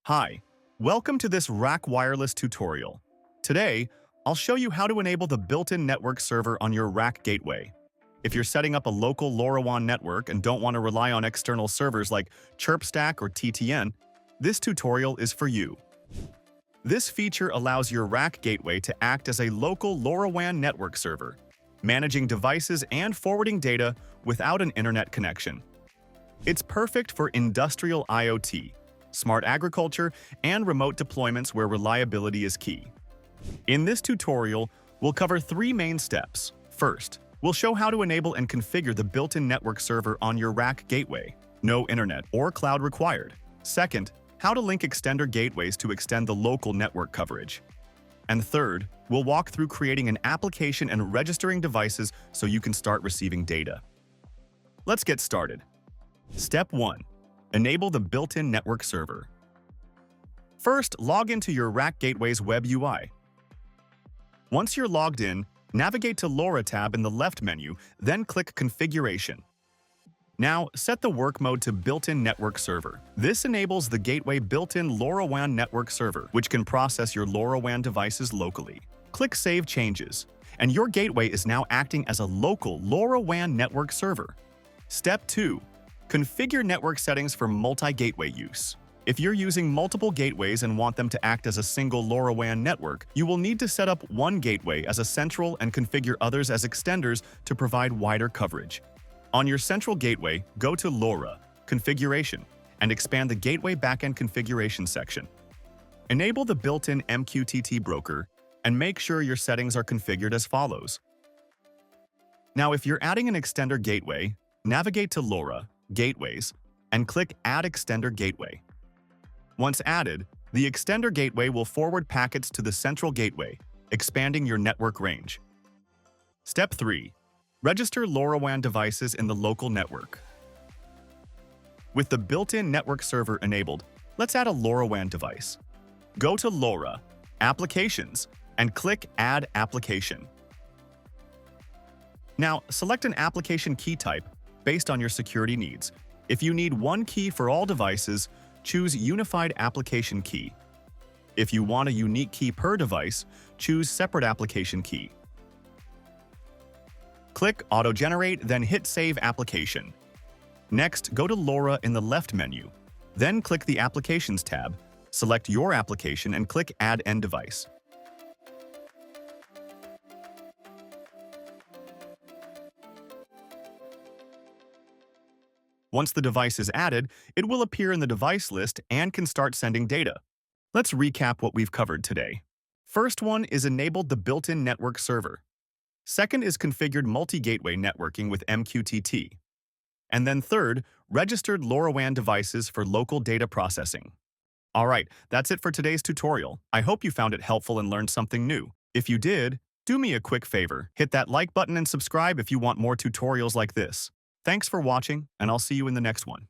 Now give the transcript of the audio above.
Hi, welcome to this RAK wireless tutorial. Today, I'll show you how to enable the built-in network server on your RAK gateway. If you're setting up a local LoRaWAN network and don't want to rely on external servers like ChirpStack or TTN, this tutorial is for you. This feature allows your RAK gateway to act as a local LoRaWAN network server, managing devices and forwarding data without an internet connection. It's perfect for industrial IoT, smart agriculture, and remote deployments where reliability is key. In this tutorial, we'll cover three main steps. First, we'll show how to enable and configure the built-in network server on your RAK gateway. No internet or cloud required. Second, how to link extender gateways to extend the local network coverage. And third, we'll walk through creating an application and registering devices so you can start receiving data. Let's get started. Step 1. Enable the built-in network server. First, log into your RAK gateway's web UI. Once you're logged in, navigate to LoRa tab in the left menu, then click Configuration. Now, set the work mode to Built-in Network Server. This enables the gateway built-in LoRaWAN Network Server, which can process your LoRaWAN devices locally. Click Save Changes, and your gateway is now acting as a local LoRaWAN network server. Step 2. Configure network settings for multi-gateway use. If you're using multiple gateways and want them to act as a single LoRaWAN network, you will need to set up one gateway as a central and configure others as extenders to provide wider coverage. On your central gateway, go to LoRa, Configuration, and expand the Gateway Backend Configuration section. Enable the built-in MQTT broker and make sure your settings are configured as follows. Now, if you're adding an extender gateway, navigate to LoRa, Gateways, and click Add Extender Gateway. Once added, the extender gateway will forward packets to the central gateway, expanding your network range. Step 3. Register LoRaWAN devices in the local network. With the built-in network server enabled, let's add a LoRaWAN device. Go to LoRa, Applications, and click Add Application. Now, select an application key type based on your security needs. If you need one key for all devices, choose Unified Application Key. If you want a unique key per device, choose Separate Application Key. Click Auto-Generate, then hit Save Application. Next, go to LoRa in the left menu. Then click the Applications tab, select your application, and click Add End Device. Once the device is added, it will appear in the device list and can start sending data. Let's recap what we've covered today. First one is enabled the built-in network server. Second is configured multi-gateway networking with MQTT. And then third, registered LoRaWAN devices for local data processing. Alright, that's it for today's tutorial. I hope you found it helpful and learned something new. If you did, do me a quick favor. Hit that like button and subscribe if you want more tutorials like this. Thanks for watching, and I'll see you in the next one.